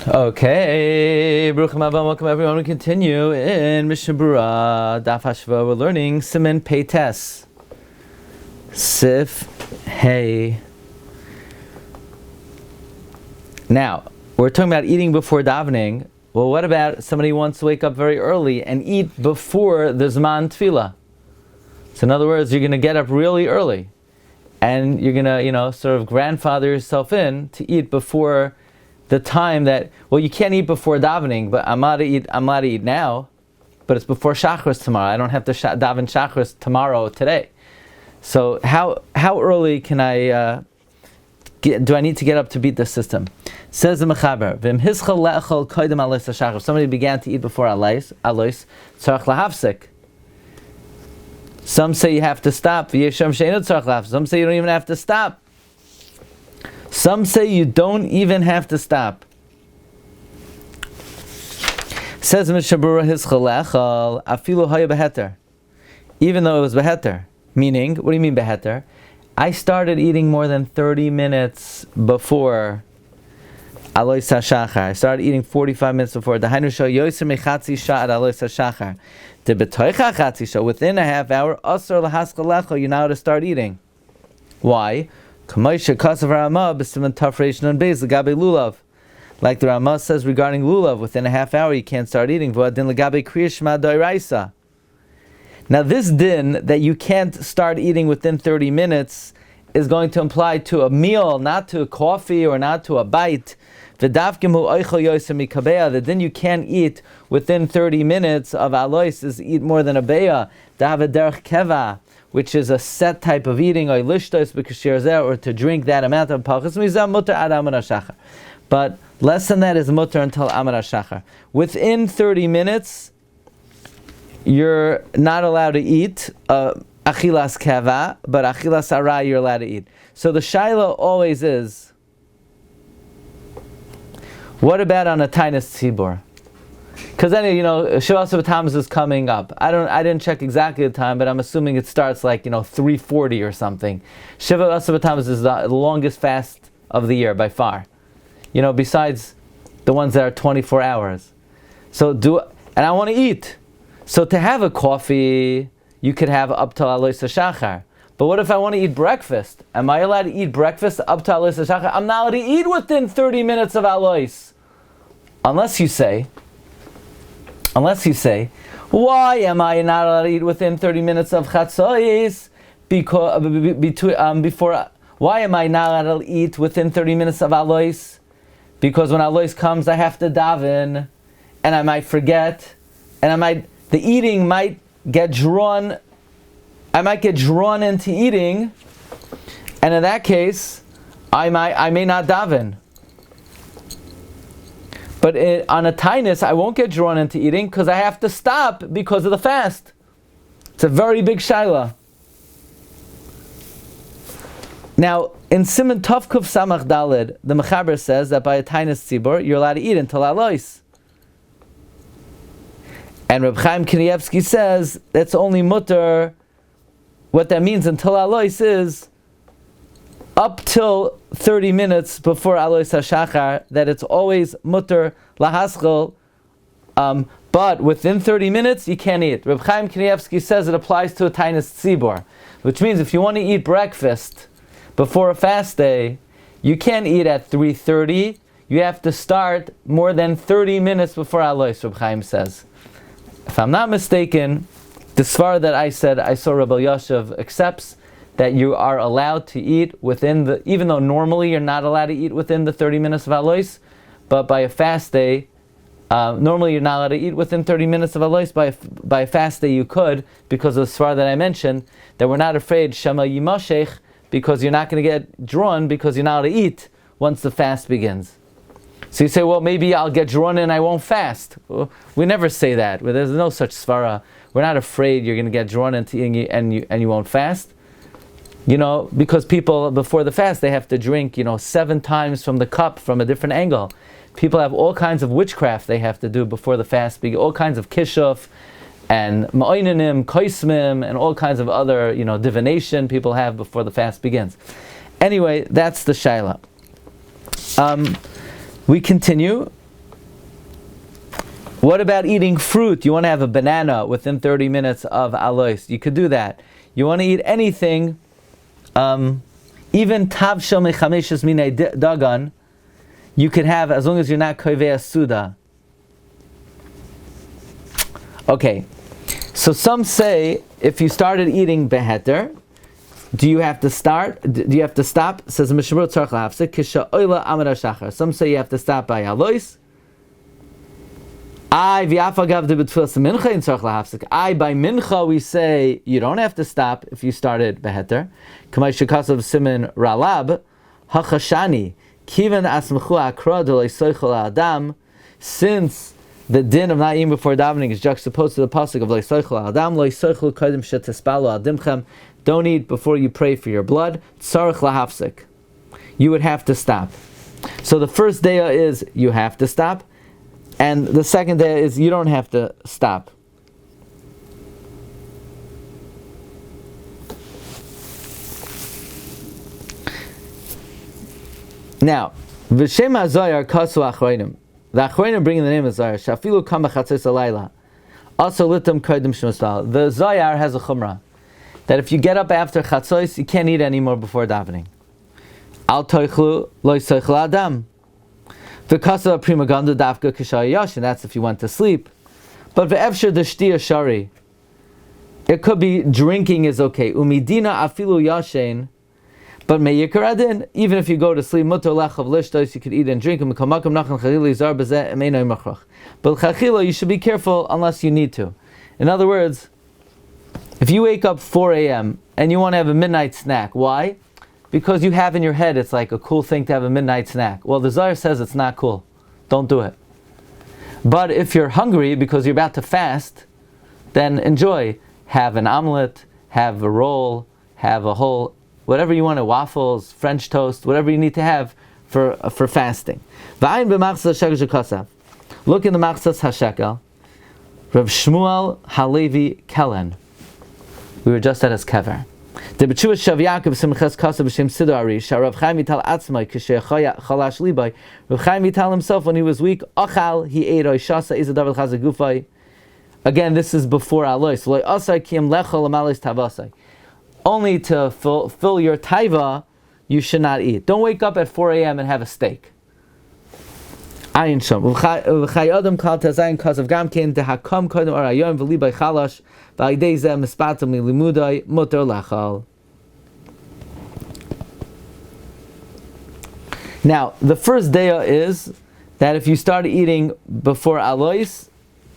Okay, Baruchim Abba, welcome everyone. We continue in Mishna Berura, Daf Hashavua. We're learning Siman Peites, Sif Hey. Now, we're talking about eating before davening. Well, what about somebody who wants to wake up very early and eat before the Zman Tefillah? So in other words, you're going to get up really early, and you're going to, sort of grandfather yourself in to eat before the time that, well, you can't eat before davening, but I'm allowed to eat now, but it's before Shachris tomorrow. I don't have to daven Shachris today. So how early can I do I need to get up to beat the system? Says the Mechaber, V'im hischa le'echol koydem Alos Shachris. Somebody began to eat before Alos, tzarich lahafsik. Some say you have to stop. V'yeshem she'enu tzarich lahafsik. Some say you don't even have to stop. Some say you don't even have to stop. Says Mishna Berura, hischa le'echol afilu haya beheter. Even though it was beheter. Meaning, what do you mean beheter? I started eating more than 30 minutes before Alos HaShachar. I started eating 45 minutes before. Dahainu shal yoser mechatzi shah at Alos HaShachar. De betoicha chatzi shah. Within a half hour, asur lahaskal lecho, you're now to start eating. Why? Like the Ramah says regarding lulav, within a half hour you can't start eating. Now this din that you can't start eating within 30 minutes is going to imply to a meal, not to a coffee or not to a bite. The din you can't eat within 30 minutes of Alos is eat more than a beya. Which is a set type of eating, or to drink that amount of pachas. But less than that is mutter until Amar HaShachar. Within 30 minutes, you're not allowed to eat achilas kava, but achilas ara you're allowed to eat. So the shaila always is, what about on a tainis tzibor? Because then, Shiurim is coming up. I didn't check exactly the time, but I'm assuming it starts 3:40 or something. Shiurim is the longest fast of the year by far. Besides the ones that are 24 hours. And I want to eat. So to have a coffee, you could have up till Alos HaShachar. But what if I want to eat breakfast? Am I allowed to eat breakfast up to Alos HaShachar? I'm not allowed to eat within 30 minutes of Alos. Unless you say, why am I not allowed to eat within 30 minutes of Chatzos? Why am I not allowed to eat within 30 minutes of Alos? Because when Alos comes, I have to daven, and I might forget, and the eating might get drawn. I might get drawn into eating, and in that case, I may not daven. But on a tainis, I won't get drawn into eating because I have to stop because of the fast. It's a very big shaila. Now, in Siman Tovkuf Samach Dalid, the Mechaber says that by a tainis tzibor, you're allowed to eat until Alos. And Reb Chaim Kanievsky says that's only mutter. What that means until Alos is up till 30 minutes before Alos HaShachar, that it's always mutter lahaschel, but within 30 minutes you can't eat. Reb Chaim Kanievsky says it applies to a tainis tzibor, which means if you want to eat breakfast before a fast day, you can't eat at 3:30. You have to start more than 30 minutes before Alos, Reb Chaim says. If I'm not mistaken, the svar that I said, I saw Rabbi Yoshev accepts that you are allowed to eat within even though normally you're not allowed to eat within the 30 minutes of Alos, but by a fast day, normally you're not allowed to eat within 30 minutes of Alos. By a fast day you could, because of the svar that I mentioned, that we're not afraid Shema Yimashech, because you're not going to get drawn, because you're not allowed to eat once the fast begins. So you say, well, maybe I'll get drawn and I won't fast. Well, we never say that. There's no such svara. We're not afraid you're going to get drawn into eating and you won't fast. Because people before the fast, they have to drink, 7 times from the cup from a different angle. People have all kinds of witchcraft they have to do before the fast, all kinds of kishuf and ma'oinanim, koismim, and all kinds of other, divination people have before the fast begins. Anyway, that's the shaila. We continue. What about eating fruit? You want to have a banana within 30 minutes of Alos. You could do that. You want to eat anything, even tav shel mechameshes minei dagan, you could have as long as you're not koveya suda. Okay, so some say if you started eating beheter, do you have to start? Do you have to stop? It says Mishna tzarich lahafsik kisha oila amar shachar. Some say you have to stop by Alos. I by mincha we say you don't have to stop if you started beheter. Kamay shekasav Siman ralab hachashani kivan asmchu akra de leisoichel adam. Since the din of not eating before davening is juxtaposed to the pasuk of leisoichel adam leisoichel kodim shetispalu adimchem. Don't eat before you pray for your blood. Tzarich lahafsik. You would have to stop. So the first day is you have to stop. And the second day is you don't have to stop. Now, v'shem hazoyar kasu achroinim. The achroinim bring in the name of Zoyar. Shafilu kam b'chatzos halayla. Also litam kodim shmastal. The Zoyar has a chumrah that if you get up after chatzos, you can't eat anymore before davening. Al toichlu lo yisoichel adam. V'kasa prima ganda dafka k'shaya yashin. That's if you went to sleep. But v'efshir d'shtiya shari. It could be drinking is okay. Umidina afilu yashin. But meyikaradin, even if you go to sleep, mutar lechav lishtos, you could eat and drink. But chachila, you should be careful unless you need to. In other words, if you wake up 4 a.m. and you want to have a midnight snack, why? Because you have in your head it's like a cool thing to have a midnight snack. Well, the Zohar says it's not cool. Don't do it. But if you're hungry because you're about to fast, then enjoy. Have an omelet, have a roll, have a whole, whatever you want, waffles, French toast, whatever you need to have for fasting. Look in the Machzas HaShekel. Rav Shmuel Halevi Kellen. We were just at his kever. The B'tshuva Shav Yaakov Simchas Kasa B'Shem Sidari Sharav Chaim Vital Atzmai Kishe Chalash Libai. Rav Chaim Vital himself, when he was weak, Achal he ate Oishasa Izadav Chazak Gufay. Again, this is before Alos. Lo Asai Kim Lechol Amalis Tavasai. Only to fill your taiva, you should not eat. Don't wake up at 4 a.m. and have a steak. Ayin Shom. V'chai Adam Kal Tazayin Kasav Gamkin Tehakam Kodem Arayom V'Libai Chalash. Now, the first day is that if you start eating before Alos,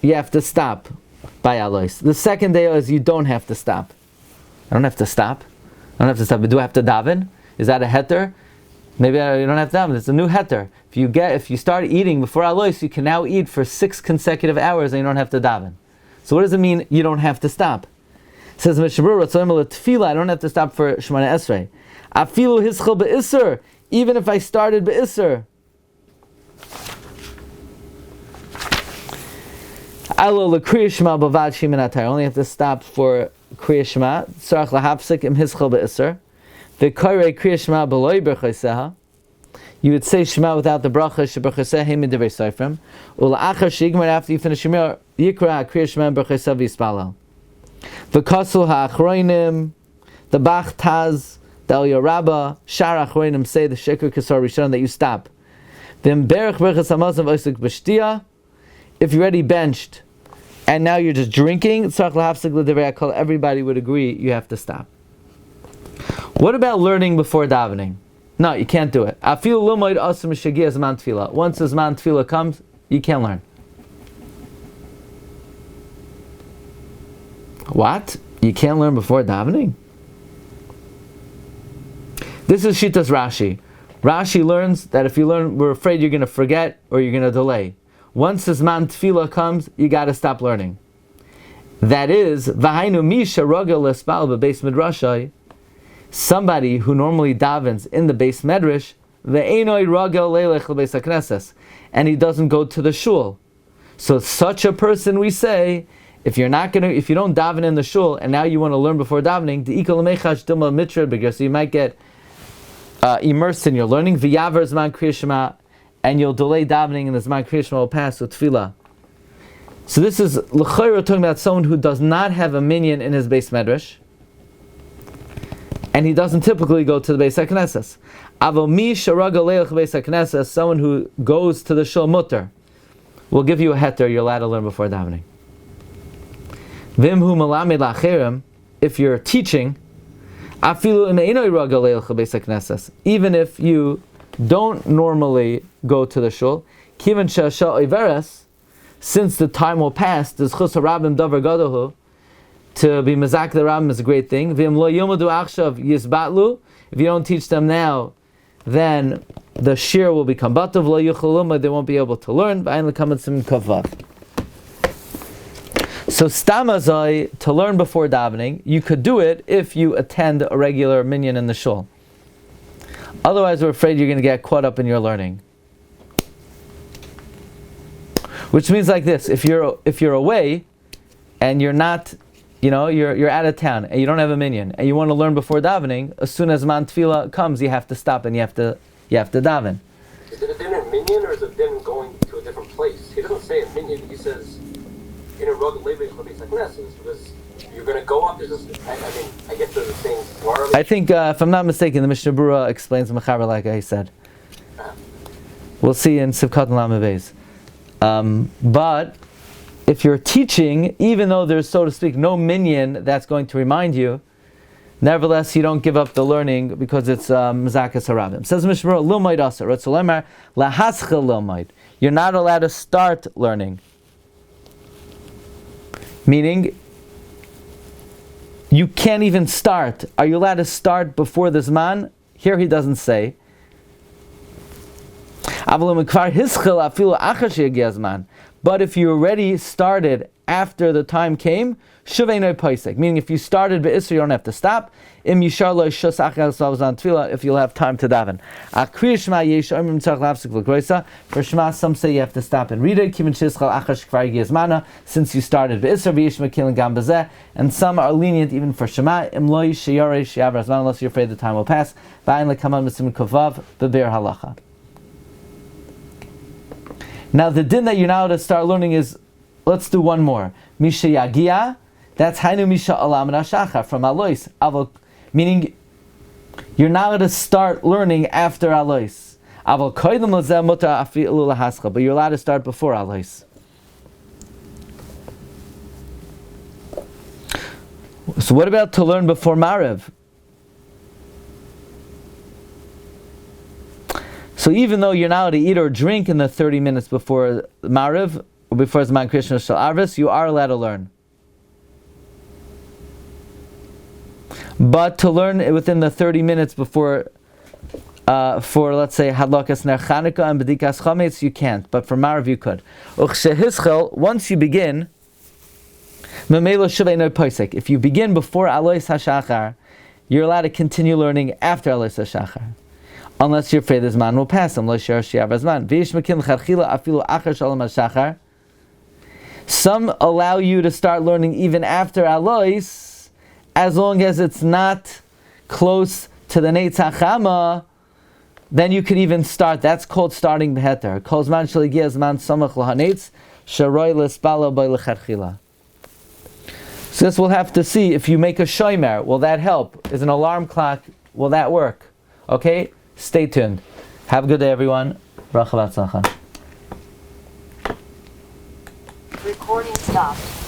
you have to stop by Alos. The second day is you don't have to stop. I don't have to stop. But do I have to daven? Is that a heter? Maybe you don't have to daven. It's a new heter. If you start eating before Alos, you can now eat for 6 consecutive hours and you don't have to daven. So what does it mean you don't have to stop? It says, I don't have to stop for Shemana Esrei. Afilu hischel be'isser, even if I started be'isser. Alo l'kriyah shema b'vad shimin atayr. I only have to stop for kriyah shema. Tzarach lahapsik im hischel be'isser. V'korei kriyah shema b'loi b'chaiseha. You would say Shema without the bracha, she'b'chaseh him in Divrei Seifrim. Ula'achar she'igmar, after you finish Shema, yikra ha'kriyah Shema b'chaseh v'yispalel. V'kasul ha'achroinim, the Bach Taz, the El Yorabba, Shar achroinim say the Sheker Kesar Rishon that you stop. V'imberach b'chas ha'mazim v'osik b'shtia, if you're already benched, and now you're just drinking, tzarach l'hafsik l'divrei hakol, everybody would agree you have to stop. What about learning before davening? No, you can't do it. Once the Zman Tefillah comes, you can't learn. What? You can't learn before davening? This is Shitas Rashi. Rashi learns that if you learn, we're afraid you're going to forget or you're going to delay. Once the Zman Tefillah comes, you got to stop learning. That is, V'hainu misha rogel l'espal b'beis midrashai. Somebody who normally davens in the base medrash, and he doesn't go to the shul. So such a person, we say, if you don't daven in the shul and now you want to learn before davening, because you might get immersed in your learning, and you'll delay davening, and the Zman Kriya Shema will pass with tefillah. So this is l'chayra talking about someone who does not have a minyan in his base medrash, and he doesn't typically go to the Beis HaKnesses. Avo mi sharaga leilach Beis HaKnesses, someone who goes to the shul mutter, will give you a heter. You're allowed to learn before davening. Vim hu malamed lacherim, if you're teaching, afilu im eino raga leilach Beis HaKnesses, even if you don't normally go to the shul, kivan she'asha iveres, since the time will pass, there's chus harabim davar gadohu, to be mezak the rabbim is a great thing. V'im lo yomadu achshav yisbatlu, if you don't teach them now, then the shir will become batav, lo yuchaluma, they won't be able to learn. V'ayin l'kamat siman kavav. So stamazai, to learn before davening, you could do it if you attend a regular minyan in the shul. Otherwise, we're afraid you're going to get caught up in your learning. Which means like this: if you're away, and you're not, you're out of town, and you don't have a minyan, and you want to learn before davening, as soon as man tefillah comes, you have to stop and you have to daven. Is it a din in minyan or is it a din going to a different place? He doesn't say a minyan. He says in a rug levi Beis HaKnesses, because you're going to go up. I guess there's the same. I think, if I'm not mistaken, the Mishnah Berura explains Mechaber like I said. We'll see in Sivkat Lamed Beis. But if you're teaching, even though there's, so to speak, no minyan that's going to remind you, nevertheless you don't give up the learning because it's Mazakas Harabim. Says Mishnah Berura, Lilmaid Asa, Ratzolemar, Lahaschel Lilmaid. You're not allowed to start learning. Meaning, you can't even start. Are you allowed to start before the Zman? Here he doesn't say. But if you already started after the time came, meaning if you started be'isr, you don't have to stop. If you'll have time to daven. For Shema, some say you have to stop and read it, since you started be'isr, and some are lenient even for Shema, unless you're afraid the time will pass. Now the din that you're now to start learning is, let's do one more. Misha Yagia, that's Hainu Misha Alam Shachar from Alos. Meaning, you're now to start learning after Alos. But you're allowed to start before Alos. So what about to learn before Maariv? So even though you're not allowed to eat or drink in the 30 minutes before Maariv, or before Zman Krishna Shal Arvis, you are allowed to learn. But to learn within the 30 minutes before, for let's say Hadlakas Ner Chanukah and Bedikas Chametz, you can't. But for Maariv you could. Once you begin, if you begin before Alos HaShachar, you're allowed to continue learning after Alos HaShachar. Unless you're afraid this man will pass him. Some allow you to start learning even after Alos, as long as it's not close to the Neitz HaChama, then you could even start. That's called starting Beheter. So this we'll have to see. If you make a shomer, will that help? Is an alarm clock, will that work? Okay? Stay tuned. Have a good day, everyone. Bracha v'atzlacha. Recording stopped.